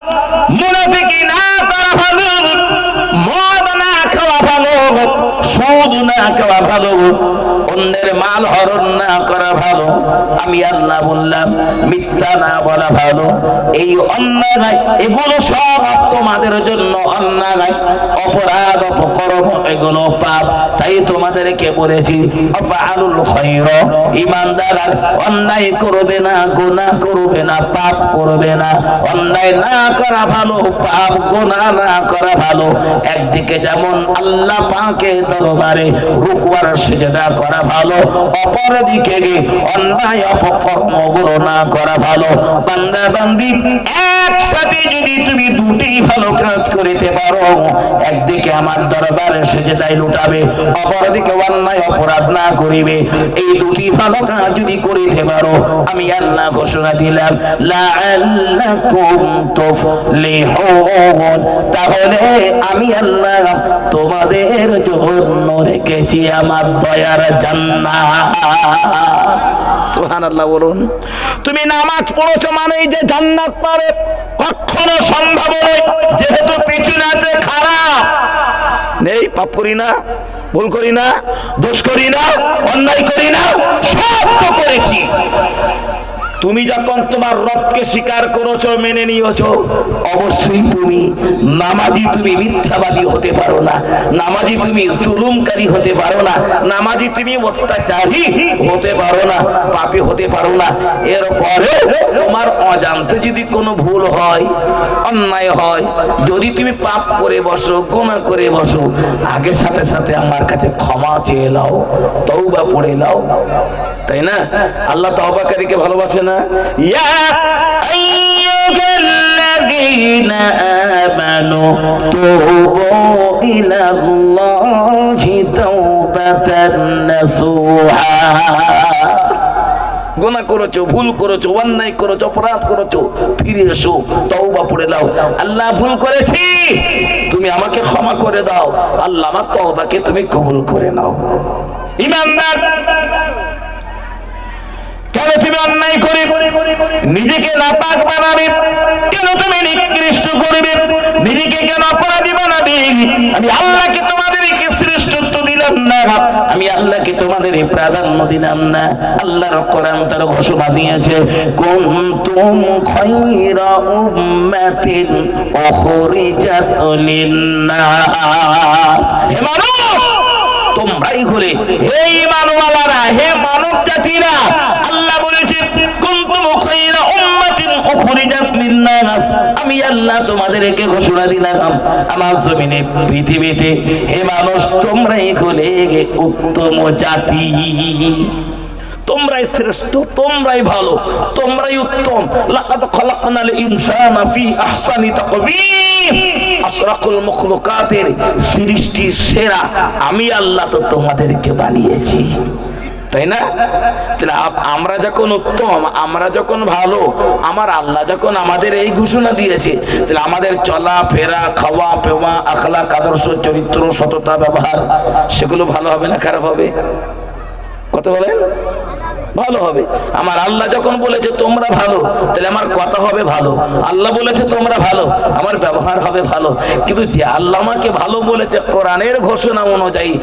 মুনাফিকি না করা ভালো, মদ না খাওয়া ভালো, সুদ না খাওয়া ভালো, অন্যের মাল হরণ না করা ভালো। আমি আল্লাহ বললাম মিথ্যা না বলা ভালো। এই অন্যায় এগুলো সব তোমাদের জন্য অন্যায়, অপরাধ, অপকর্ম, এগুলো পাপ। তাই তোমাদেরকে বলেছি আফআলুল খায়র, ঈমানদার অন্যায় করবে না, গুনাহ করবে না, পাপ করবে না। অন্যায় না করা ভালো, পাপ গুনাহ না করা ভালো। একদিকে যেমন আল্লাহ পাকের দরবারে রুকুয়ার সিজদা করা ভালো, অপর দিকে অন্যায় অপকর্মগুলো না করা ভালো। বান্দা বান্দি একসাথে যদি তুমি দুটি ভালো কাজ করিতে পারো, একদিকে আমার দরবারে সিজদায় লুটাবে, অপরদিকে অন্যায় অপরাধ না করিবে, এই দুটি ভালো কাজ যদি করিতে পারো, আমি আল্লাহ ঘোষণা দিলাম লাআল্লাকুম তুফলিহুন, তাহলে আমি আল্লাহ তোমাদের জন্য রেখেছি আমার দয়ার জান্নাত। সুবহানাল্লাহ বলুন। তুমি নামাজ পড়েছো মানেই যে জান্নাত পাবে কখনো সম্ভব নয়, যেহেতু পিছনে আছে খারাপ। নেই, পাপ করি না, ভুল করি না, দোষ করি না, অন্যায় করি না, সব তো করেছি। তুমি যখন তোমার রবকে স্বীকার করেছো, মেনে নিয়েছো, অবশ্যই তুমি নামাজি, তুমি মিথ্যাবাদী হতে পারো না, নামাজি তুমি জুলুমকারী হতে পারো না, নামাজি তুমি অত্যাচারী হতে পারো না, পাপী হতে পারো না। এরপরে তোমার অজান্তে যদি কোনো ভুল হয়, অন্যায় হয়, যদি তুমি পাপ করে বসো, গুনাহ করে বসো, আগে সাথে সাথে আমার কাছে ক্ষমা চেয়ে নাও, তওবা পড়ে নাও, তাই না? আল্লাহ তওবাকারীকে ভালোবাসে না? ইয়া আইয়ুহাল্লাযীনা আমানু তুবু ইলাল্লাহি তাওবাতান নাসুহা। গুনাহ করেছো, ভুল করেছো, অন্যায় করেছো, অপরাধ করেছো, ফিরে এসো, তওবা পড়ে নাও। আল্লাহ ভুল করেছি, তুমি আমাকে ক্ষমা করে দাও, আল্লাহ আমার তওবাকে তুমি কবুল করে নাও। ঈমানদার, কেন তুমি অন্যায় করে নিজেকে নাপাক বানাবে? কেন তুমি নিকৃষ্ট করবে? নিজেকে কেন অপরাধী বানাবে? আমি আল্লাহকে তোমাদেরকে শ্রেষ্ঠত্ব দিলাম না, আমি আল্লাহকে তোমাদের প্রাধান্য দিলাম না। আল্লাহর কোরআন তার ঘোষণা দিয়েছে কুনতুম খায়রা উম্মাতিন উখরিজাত লিন-নাস। হে মানুষ, তোমরাই হলে, হে ঈমানওয়ালারা, হে মানব জাতিরা, আল্লাহ বলেছে কুনতুম খায়রা উম্মাতিন উখরিজাত লিন-নাস, আমি আল্লাহ তোমাদেরকে ঘোষণা দিলাম আমার জমিনে, পৃথিবীতে, হে মানুষ তোমরাই হলে উত্তম জাতি, তোমরাই শ্রেষ্ঠ, তোমরাই ভালো, তোমরাই উত্তম। লাকাদ খালাকনাল ইনসানা ফি আহসানি তাকবীর, আশরাফুল মাখলুকাতের সৃষ্টি সেরা আমি আল্লাহ তো তোমাদেরকে বানিয়েছি, তাই না? তাহলে আমরা যখন উত্তম, আমরা যখন ভালো, আমার আল্লাহ যখন আমাদের এই ঘোষণা দিয়েছে, তাহলে আমাদের চলা ফেরা, খাওয়া পেওয়া, আখলাক, আদর্শ, চরিত্র, সততা, ব্যবহার, সেগুলো ভালো হবে না খারাপ হবে? কথা বলেন, ভালো হবে। আমার আল্লাহ যখন বলেছে তোমরা ভালো, তাহলে আমার কথা হবে ভালো। আল্লাহ বলেছে তোমরা ভালো, আমার ব্যবহার হবে ভালো। কিন্তু যে আল্লাহ আমাকে ভালো বলেছে কোরআনের ঘোষণা অনুযায়ী,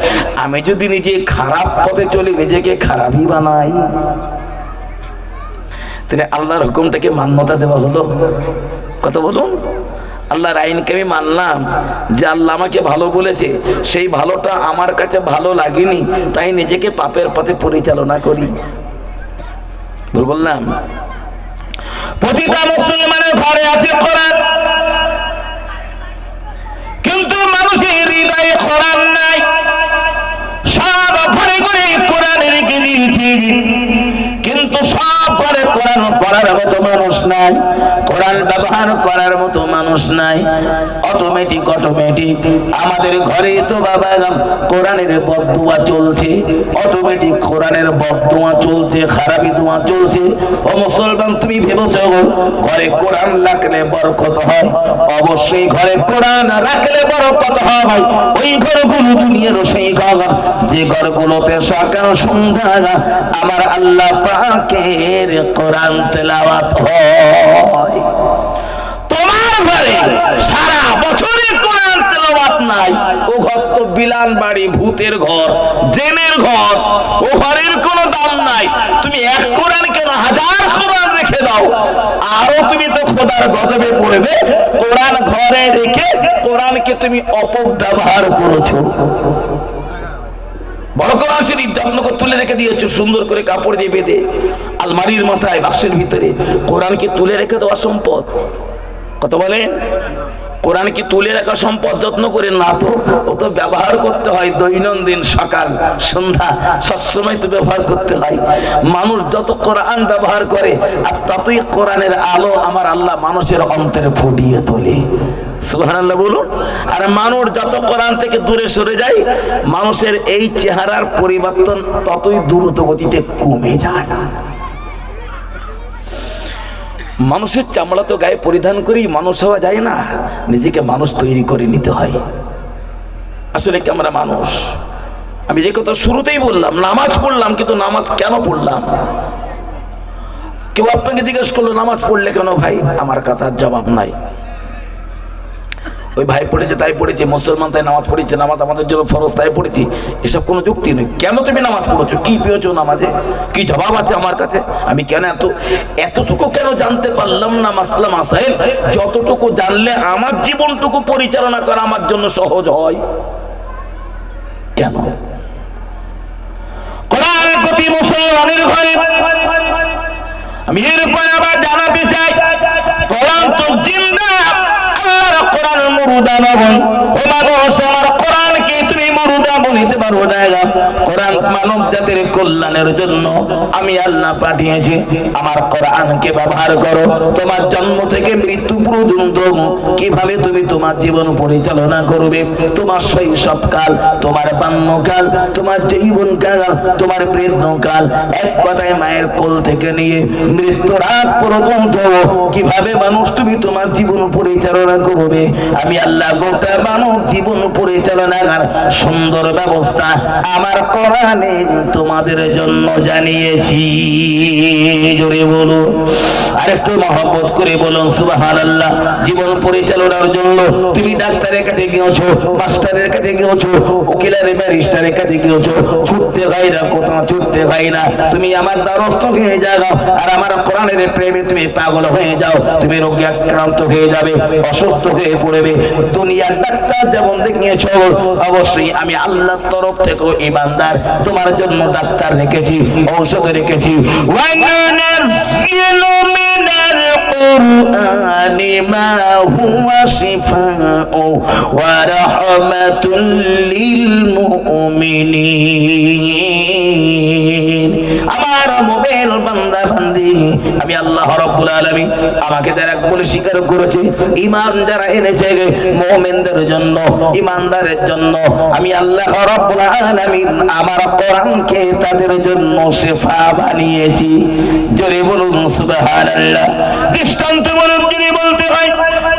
আমি যদি নিজে খারাপ পথে চলি, নিজেকে খারাপই বানাই, তাহলে আল্লাহর হুকুমটাকে মান্যতা দেওয়া হলো? কথা বলুন। আল্লাহর আইনকে আমি মানলাম, যে আল্লাহ আমাকে ভালো বলেছে, সেই ভালোটা আমার কাছে ভালো লাগেনি, তাই নিজেকে পাপের পথে পরিচালনা করি। ভুল বললাম? প্রতিটা মুসলমানের ঘরে আছে কোরআন, কিন্তু মানুষের হৃদয়ে কোরআন নাই। সব ঘরে ঘরে কোরআন রেখে দিয়েছি, কিন্তু সব ঘরে কোরআন পড়ার মতো মানুষ নাই, কোরআন ব্যবহার করার মতো মানুষ নাই। অটোমেটিক আমাদের ঘরে তো বাবা কোরআনের বদদুয়া চলছে, অটোমেটিক কোরআনের বদদুয়া চলছে, খারাপি দোয়া চলছে। ও মুসলমান, তুমি ভেবেছো ঘরে কোরআন রাখলে বরকত হয়? অবশ্যই ঘরে কোরআন রাখলে বরকত হয়। ওই ঘরগুলো দুনিয়ার সেই ঘর, যে ঘরগুলোতে সকাল সন্ধ্যা আমার আল্লাহ পাকের কোরআন তেলাওয়াত হয়। তোমার সারা বছরই কোরআন তেলাওয়াত নাই, ও ঘর তো বিলান বাড়ি, ভূতের ঘর, জেনের ঘর, ও ঘরের কোনো দাম নাই। তুমি এক কোরআন কেন 1000 কোরআন রেখে দাও, আরো তুমি তো খোদার গজবে পড়বে। কোরআন ঘরে রেখে কোরআনকে তুমি অপব্যবহার করেছো। বড় কোরআন শরীফ যত্ন করে তুলে রেখে দিয়েছো, সুন্দর করে কাপড় দিয়ে বেঁধে আলমারির মাথায় বাক্সের ভিতরে। কোরআনকে তুলে রেখে দেওয়া সম্পদ। কত বলেন? কোরআনকে তুলে রাখা সম্পদ, যত্ন করে না তো, ও তো ব্যবহার করতে হয় দৈনন্দিন, সকাল সন্ধ্যা সবসময় তো ব্যবহার করতে হয়। মানুষ যত কোরআন ব্যবহার করে আর ততই কোরআনের আলো আমার আল্লাহ মানুষের অন্তরে ফুটিয়ে তোলে। সুবহানাল্লাহ বলুন। আর মানুষ যত কোরআন থেকে দূরে সরে যায়, মানুষের এই চেহারার পরিবর্তন ততই দ্রুত গতিতে কমে যায়। মানুষের চামড়া তো গায়ে পরিধান করি মানুষ হওয়া যায় না, নিজেকে মানুষ তৈরি করে নিতে হয়। আসলে কি আমরা মানুষ? আমি যে কথা শুরুতেই বললাম, নামাজ পড়লাম, কিন্তু নামাজ কেন পড়লাম? কেউ আপনাকে জিজ্ঞেস করলো নামাজ পড়লে কেন ভাই? আমার কথার জবাব নাই। ওই ভাই পড়েছে তাই পড়েছে, মুসলমান তাই নামাজ পড়েছে, নামাজ আমাদের জন্য ফরজ তাই পড়েছি, এসব কোনো যুক্তি নয়। কেন তুমি নামাজ পড়েছো? কি পেয়েছো নামাজে? কি জবাব আছে আমার কাছে? আমি কেন এতটুকু কেন জানতে পারলাম না মাসলা মাসাইল, যতটুকু জানলে আমার জীবনটুকু পরিচালনা করা আমার জন্য সহজ হয়। কেন? কোরআনের প্রতি মুসলমানের ঘরে আমি এরপরে আবার জানাতে চাই, কোরআন তো জিন্দা, আল্লাহর কোরআন মুরুদা নয়। ও মানুষ, আমার কোরআনকে তুমি মুরুদা বলিতে পারো না। কোরআন মানব জাতির কল্যাণের জন্য আমি আল্লাহ পাঠিয়েছি। আমার কোরআনকে ব্যবহার করো। তোমার জন্ম থেকে মৃত্যু পর্যন্ত কিভাবে তুমি তোমার জীবন পরিচালনা করবে, তোমার শৈশবকাল, তোমার বাল্যকাল, তোমার যৌবনকাল, তোমার বৃদ্ধকাল, এক কথায় মায়ের কোল থেকে নিয়ে মৃত্যুর আগ পর্যন্ত কিভাবে মানুষ তুমি তোমার জীবন পরিচালনা করবে, আমি আল্লাহ গোটা মানব জীবন পরিচালনার সুন্দর ব্যবস্থা আমার কোরআনে তোমাদের জন্য জানিয়েছি। জোরে বলুন, আরেকটু মহব্বত করে বলুন সুবহানাল্লাহ। জীবন পরিচালনার জন্য তুমি ডাক্তারের কাছে গিয়েছো, মাস্টারের কাছে গিয়েছো, উকিলের ব্যারিস্টারের কাছে গিয়েছো, ছুটতে হয় না, কোথাও ছুটতে হয় না। তুমি আমার দ্বারস্থ হয়ে যাও আর আমার কোরআনের প্রেমে তুমি পাগল হয়ে যাও, তুমি রোগে আক্রান্ত হয়ে যাবে, অসুস্থ হয়ে পড়বে। দুনিয়ার ডাক্তার যেমন দেখিয়েছো, অবশ্যই আমি আল্লাহর তরফ থেকে ইমানদার তোমার জন্য ডাক্তার রেখেছি, ঔষধ রেখেছি। ওয়ানুনাজ্জিলু মিনাল কুরআনি মা হুয়া শিফাউ ওয়া রাহমাতুল লিল মুমিনিন। আমার মুমিন বান্দা বান্দি, আমি আল্লাহ রাব্বুল আলামিন আমাকে যারা বলে স্বীকার করেছে, ঈমান যারা এনেছে মুমিনদের জন্য, ঈমানদারের জন্য আমি আল্লাহ রাব্বুল আলামিন আমার কোরআনকে তাদের জন্য শিফা বানিয়েছি। জোরে বলুন সুবহানাল্লাহ। দৃষ্টান্তমূলক যদি বলতে হয়,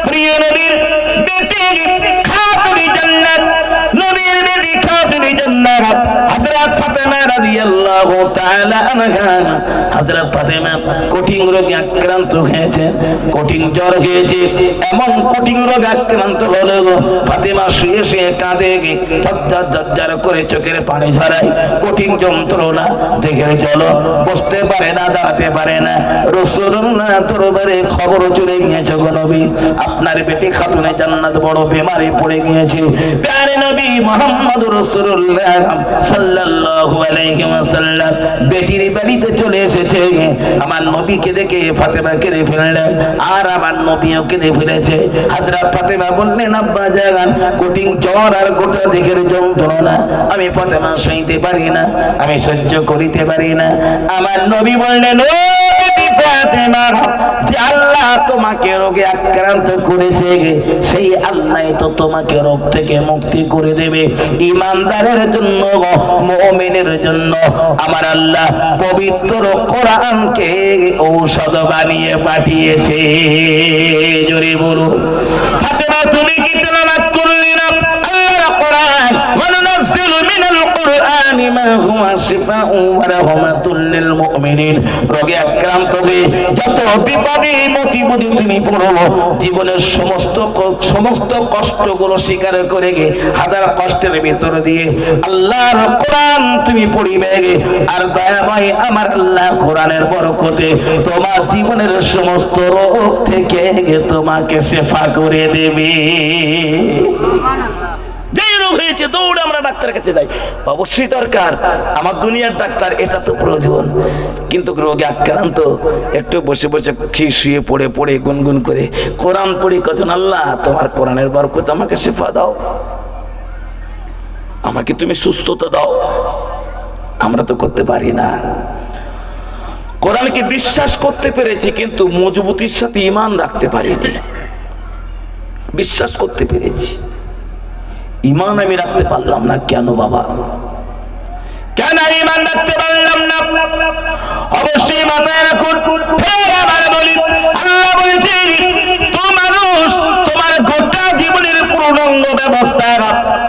প্রিয় নবীর বেটি খাতুনে জান্নাত, নবীর বেটি খাতুনে জান্নাত হযরত ফাতেমা রাদিয়াল্লাহু তাআলা আনহা। হযরত ফাতেমা কঠিন রোগে আক্রান্ত হয়েছে, কঠিন জ্বর হয়েছে, এমন কঠিন রোগে আক্রান্ত হলো ফাতেমা শুয়ে শুয়ে কাঁদে, ঝরঝর ঝরঝর করে চোখের পানি ঝরায়, কঠিন যন্ত্রণা দেখে চলো, বসতে পারে না, দাঁড়াতে পারে না। রাসূলুল্লাহ দরবারে খবর চলে গিয়েছে, গো নবী আপনার বেটি খাতুনে জান্নাত বড় বেমারে পড়ে গিয়েছে। প্যারে নবী মুহাম্মদুর রাসূলুল্লাহ সাল্লাল্লাহু আলাইহি ওয়াসাল্লাম বেটির বাড়িতে চলে এসেছে। আমার নবীকে দেখে ফাতেমা কেঁদে ফেললেন, আর আমার নবীও কেঁদে ফেলেছে। হযরত ফাতেমা বললেন, আব্বা জান কঠিন জ্বর আর গোটা দেহের যন্ত্রণা আমি ফাতেমা সইতে পারি না, আমি সহ্য করিতে পারি না। আমার নবী বললেন, ও বেটি ফাতেমা, যে আল্লাহ তোমাকে রোগে আক্রান্ত করেছে সেই আল্লাহ তো তোমাকে রোগ থেকে মুক্তি করে দেবে। ঈমানদারের জন্য, মুমিনের জন্য আমার আল্লাহ পবিত্র কোরআনকে ঔষধ বানিয়ে পাঠিয়েছে। জোরে বলুন। ফাতেমা তুমি কি তেলাওয়াত করলে না? আল্লাহর কোরআন ওয়া নুনাজ্জিলু মিনাল কুরআনি মা হুয়া শিফাউন ওয়া রাহমাতুল লিল মুমিনিন। রোগে আক্রান্ত হয়ে যত বিপদে মুসিবতে তুমি পড়ো, জীবনের সমস্ত কষ্টগুলো স্বীকার করে গে হাজার কষ্টের ভিতর দিয়ে আল্লাহর কোরআন তুমি পড়িবে গে, আর দয়াময় আমার আল্লাহ কোরআনের বরকতে তোমার জীবনের সমস্ত রোগ থেকে তোমাকে শেফা করে দেবে। যেই রোগ হয়েছে দৌড়ে আমরা ডাক্তারের কাছে যাই, অবশ্যই দরকার, আমার দুনিয়ার ডাক্তার এটা তো প্রয়োজন, কিন্তু রোগে আক্রান্ত একটু বসে বসে শুয়ে পড়ে পড়ে গুনগুন করে কোরআন পড়ি, কজন আল্লাহ তোমার কোরআনের বরকত আমাকে শেফা দাও, আমাকে তুমি সুস্থতা দাও। আমরা তো করতে পারি না। কোরআনকে বিশ্বাস করতে পেরেছি কিন্তু মজবুতির সাথে ঈমান রাখতে পারিনি। বিশ্বাস করতে পেরেছি, ঈমান আমি রাখতে পারলাম না। কেন বাবা, কেন ঈমান রাখতে পারলাম না? অবশ্যই মাথায় রাখুন, ফের আবার বলি, আল্লাহ বলেছেন তো মানুষ তোমার গোটা জীবনের পূর্ণাঙ্গ ব্যবস্থা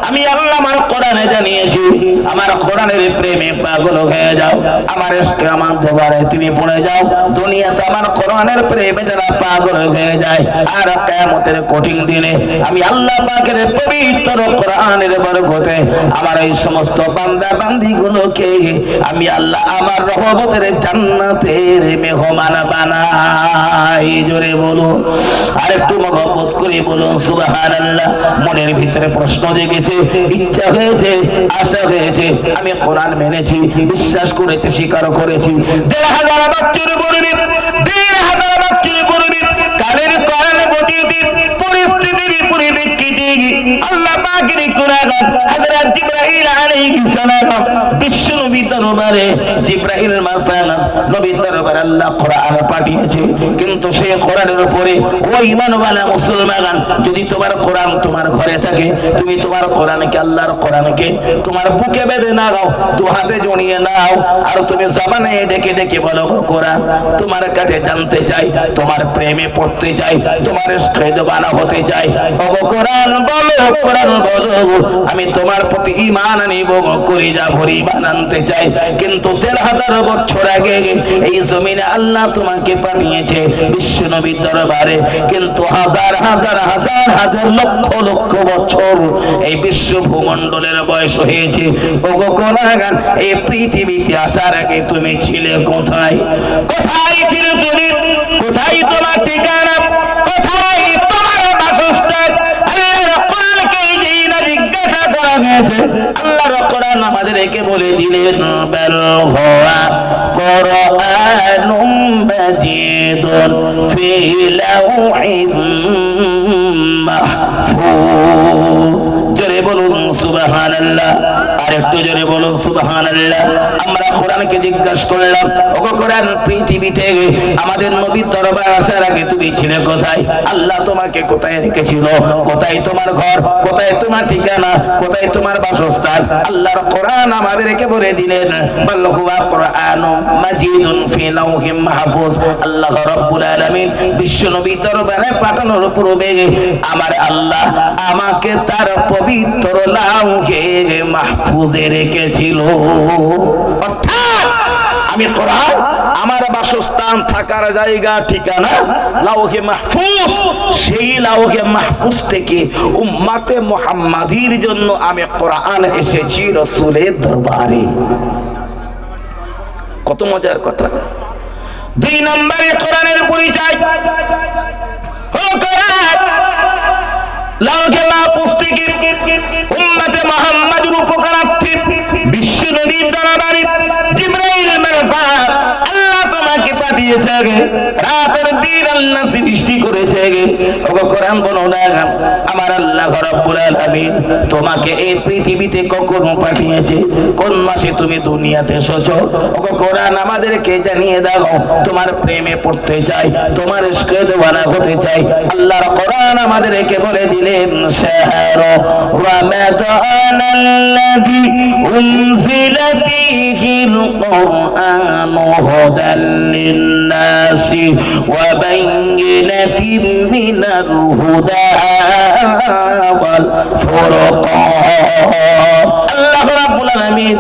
আমি আল্লাহ আমার কোরআনে জানিয়েছি। আমার কোরআনের প্রেমে পাগল হয়ে যাও, আমার ইশকে আমার দরবারে তুমি পড়ে যাও। দুনিয়াতে আমার কোরআনের প্রেমে যারা পাগল হয়ে যায়, আর কিয়ামতের কঠিন দিনে আমি আল্লাহ পাকের পবিত্র কোরআনের বরকতে আমার এই সমস্ত বান্দা বান্দীগুলোকে আমি আল্লাহ আমার রহমতের জান্নাতের মেহমান বানাই। জোরে বলুন, আরেকটু মহব্বত করে বলুন সুবহানাল্লাহ। মনের ভিতরে প্রশ্ন জেগেছে, ইচ্ছা হয়েছে, আশা হয়েছে, আমি কোরআন মেনেছি, বিশ্বাস করেছি, স্বীকার করেছি। ১,৫০০ বাচ্চার পরিবেশ, ১,৫০০ বাচ্চার পরিবেশ, কালের কোরআন গতিতে পরিস্থিতির পরিপ্রেক্ষিতে আল্লাহ পাকের কোরআন হযরত জিবরাইল আলাইহিস সালাম বিশ্ব নবী দরবারে জিবরাইল মারফাত নবী দরবারে আল্লাহ কোরআন পাঠিয়েছে। কিন্তু সেই কোরআনের উপরে ওই ঈমানওয়ালা মুসলমান, যদি তোমার কোরআন তোমার ঘরে থাকে, তুমি তোমার কোরআনকে, আল্লাহর কোরআনকে তোমার বুকে বেঁধে নাও, দু হাতে জড়িয়ে নাও, আর তুমি জবানে ডেকে ডেকে বলো কোরআন তোমার কাছে জানতে চাই, তোমার প্রেমে পড়তে চাই, তোমার ইশকে দিওয়ানা হতে চাই। ওগো কোরআন বলো, কোরআন বলো, আমি তোমার প্রতি ঈমান আনিব, কলিজা ভরে ঈমান আনতে চাই। কিন্তু ১,৫০০ বছর আগে এই জমিনে আল্লাহ তোমাকে পাঠিয়েছে বিশ্ব নবীর দরবারে, কিন্তু হাজার হাজার হাজার হাজার লক্ষ লক্ষ বছর এই বিশ্ব ভূমণ্ডলের বয়স হয়েছে। ওগো কোরআন, এই পৃথিবীতে আসার আগে তুমি ছিলে কোথায়? কোথায় ছিলে তুমি? কোথায় তোমার ঠিকানা? কোথায় তোমার বাসস্থান? আল্লাহর কোরআনকে যেই না জিজ্ঞাসা করা হয়েছে, আল্লাহর কোরআন আমাদেরকে বলে দিলেন বাল হুয়া কুরআনুম মাজিদুন ফি লাউহিম মাহফুজ। জোরে বলুন সুবহানাল্লাহ, আর একটু জোরে বলুন সুবহানাল্লাহ। আমরা কোরআনকে জিজ্ঞাসা করলাম, ওগো কোরআন পৃথিবীতে আমাদের নবীর দরবার আসার আগে তুমি ছিলে কোথায়? আল্লাহ তোমাকে কোথায় রেখেছিল? কোথায় তোমার ঘর? কোথায় তোমার ঠিকানা? কোথায় তোমার বাসস্থান? আল্লাহর কোরআন আমাদেরকে বলে দিলেন বাল হুয়া কুরআনুম মাজিদুন ফি লাউহিম মাহফুজ। আল্লাহ রাব্বুল আলামিন বিশ্ব নবীর দরবারে পাঠানোর পূর্বে আমার আল্লাহ আমাকে তার পবিত্র লাউহে মাহফুজে রেখেছিল। অর্থাৎ আমি কোরআন আমার বাসস্থান, থাকার জায়গা, ঠিকানা লাউহে মাহফুজ, সেই লাউহে মাহফুজ থেকে উম্মতে মুহাম্মাদির জন্য আমি কোরআন এসেছি রাসূলের দরবারে। কত মজার কথা। ২ নম্বরে কোরআনের পরিচয়। ও কোরআন লাউহে মাহফুজ থেকে উম্মতে মুহাম্মাদের উপকারার্থে বিশ্ব নবীর দরবারে জিবরাইল মারফাত আল্লাহ তোমাকে পাঠিয়েছে, রাতের দিন আল্লাহ সৃষ্টি করেছে। ওগো কোরআন বলো না, আমার আল্লাহ রাব্বুল আলামিন তোমাকে এই পৃথিবীতে কখন পাঠিয়েছে? কোন মাসে তুমি দুনিয়াতে এসেছো? ওগো কোরআন আমাদেরকে জানিয়ে দাও। তোমার প্রেমে পড়তে চাই, তোমার ইশকে দিওয়ানা হতে চাই। আল্লাহর কোরআন আমাদেরকে বলে দিলেন শাহরু লিন-নাসি ওয়া বাইয়িনাতিন মিনাল হুদা ওয়াল ফুরকান। আল্লাহ রাব্বুল আলামিন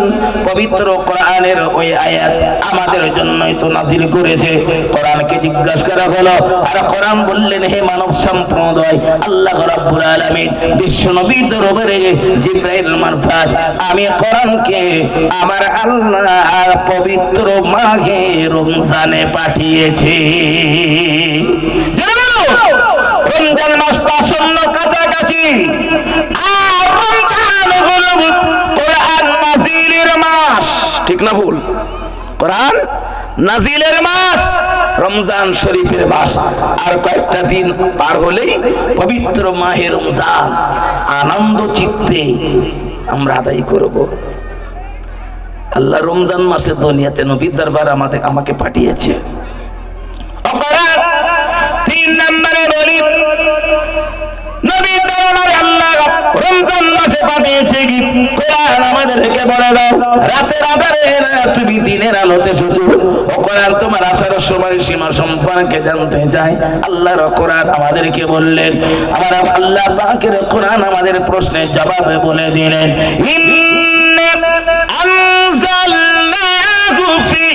পবিত্র কোরআনের ওই আয়াত আমাদের জন্যই তো নাযিল করেছে। কোরআনকে জিজ্ঞাসা করা হলো, আর কোরআন বললেন, হে মানব সম্প্রদায়, আল্লাহ রাব্বুল আলামিন বিশ্ব নবীর দরবারে জিবরাইল মারফত আমি কোরআনকে আমার আল্লাহ পবিত্র মাহে রমজানে পাঠিয়েছি। রমজান মাসটা আসন্ন কাছাকাছি, আর রমজান হলো কোরআন নাজিলের মাস। ঠিক না ভুল? কোরআন নাজিলের মাস, রমজান শরীফের মাস। আর কয়েকটা দিন পার হলেই পবিত্র মাহে রমজান আনন্দ চিত্তে আমরা আদায় করব। আল্লাহ রমজান মাসে দুনিয়াতে নবীর দরবার আমাকে পাঠিয়েছে। অপরাধ 3 নম্বরে বলি, নবীর দরবারে আল্লাহ রমজান মাসে পাঠিয়েছে কি? কোরআন আমাদেরকে বলে দাও, রাতের আধারে তুমি দিনের আলোতে শুধু কোরআন তোমার আসার সময় সীমা সম্পর্কে জানতে চাই। আল্লাহর কোরআন আমাদেরকে বললেন, আমার আল্লাহ পাকের কোরআন আমাদের প্রশ্নের জবাবে বলে দিলেন, ইন্না আনজালনাহু ফি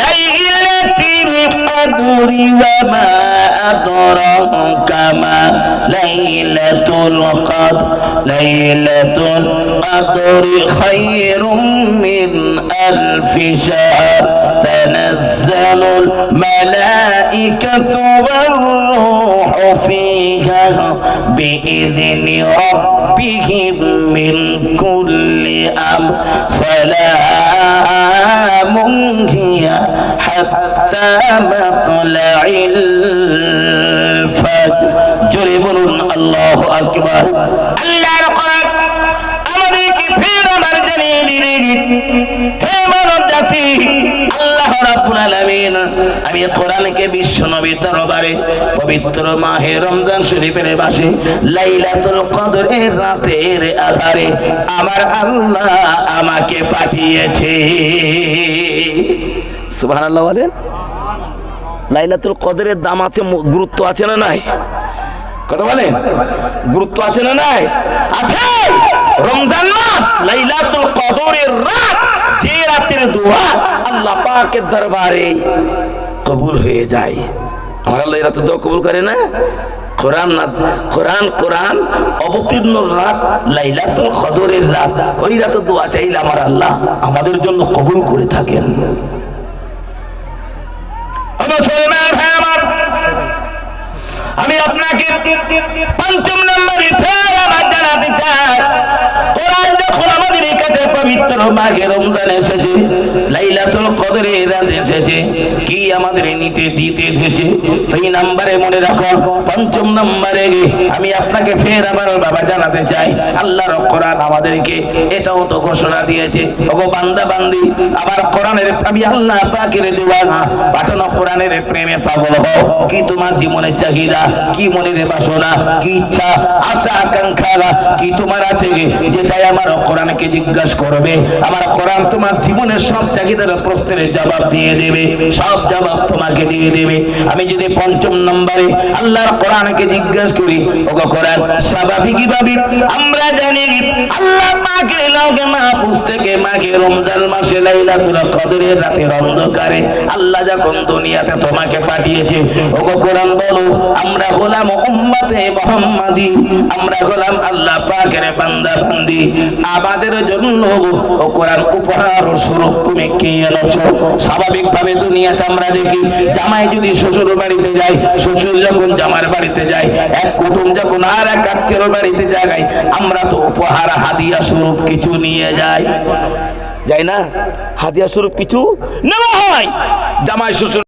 লাইলাতিল কদরি ওয়া মা আদরাকা মা লাইলাতুল কদর লাইলাতুল কদরি খায়রুম মিন আলফি শাহর তানাজ্জালুল মালাইকাতু ওয়ার রূহু ফিহা বিইذনি রাব্বিহিম মিন কুল্লি আমর সালামুন হিয়া হাত্তা মাতলাইল ফাজর। জোরে বলুন আল্লাহু আকবার। আল্লাহর কোরআন আমাদেরকে ফের আবার জানিয়ে দিলেন, হে মানব জাতি, আল্লাহ রাব্বুল আলামিন আমি কোরআনকে বিশ্ব নবীর দরবারে পবিত্র মাহে রমজান শরীফের মাসে লাইলাতুল কদরের রাতের আধারে আমার আল্লাহ আমাকে পাঠিয়েছে। সুবহানাল্লাহ বলেন। লাইলাতুল কদরের দাম আছে, গুরুত্ব আছে না নাই? কথা বলেন, গুরুত্ব আছে না নাই? আছে। রমজান মাস লাইলাতুল কদরের রাত, যে রাতের দোয়া আল্লাহ পাকের দরবারে কবুল হয়ে যায়। আমার আল্লাহ এই রাতে দোয়া কবুল করে না? কোরআন অবতীর্ণ রাত লাইলাতুল কদরের রাত, ওই রাতে দোয়া চাইলে আমার আল্লাহ আমাদের জন্য কবুল করে থাকেন। আমি আপনাকে ৫ম নম্বরে জানাতে চাই, কোরআন যখন আমাদের কাছে পবিত্র মাহে রমজান এসেছে, লাইলাতুল কদরের রাত এসেছে, কি আমাদের নিতে দিতে এসেছে? 3 নম্বরে মনে রাখো। ৫ম নম্বরে আমি আপনাকে ফের আবার বাবা জানাতে চাই, আল্লাহর কোরআন আমাদেরকে এটাও তো ঘোষণা দিয়েছে, ওগো বান্দা বান্দি, আবার কোরআনের আমি আল্লাহ পাকের দেওয়া পাঠানো কোরআনের প্রেমে পাগল হও। কি তোমার জীবনের চাহিদা, কি মনের বাসনা, কি ইচ্ছা, আশা আকাঙ্ক্ষা কি তোমার আছে, যেটাই আমার কোরআনকে জিজ্ঞাসা করবে, আমার কোরআন তোমার জীবনের সব চাহিদার প্রশ্নের জবাব দিয়ে দেবে, সব জবাব তোমাকে দিয়ে দেবে। আমি যদি ৫ম নম্বরে আল্লাহর কোরআনকে জিজ্ঞাসা করি, ওগো কোরআন, স্বাভাবিকভাবে আমরা জানি আল্লাহ পাকের লগে মাহফুজ থেকে মাঘে রমজান মাসে লাইলাতুল কদরের রাতের অন্ধকারে আল্লাহ যখন দুনিয়াতে তোমাকে পাঠিয়েছে, ওগো কোরআন বলো, আমরা গোলাম উম্মতে মুহাম্মাদি, আমরা গোলাম আল্লাহ পাকের বান্দা বান্দি, আমাদের জন্য ও কোরআন উপহার স্বরূপ তুমি কি এনেছো? স্বাভাবিকভাবে দুনিয়াতে আমরা দেখি, জামাই যদি শ্বশুর বাড়িতে যায়, শ্বশুর যখন জামার বাড়িতে যায়, এক কুটুম যখন আর এক আত্মীয়র বাড়িতে যায়, আমরা তো উপহার হাদিয়া স্বরূপ কিছু নিয়ে যাই না? হাদিয়া স্বরূপ কিছু নেওয়া হয়। জামাই শ্বশুর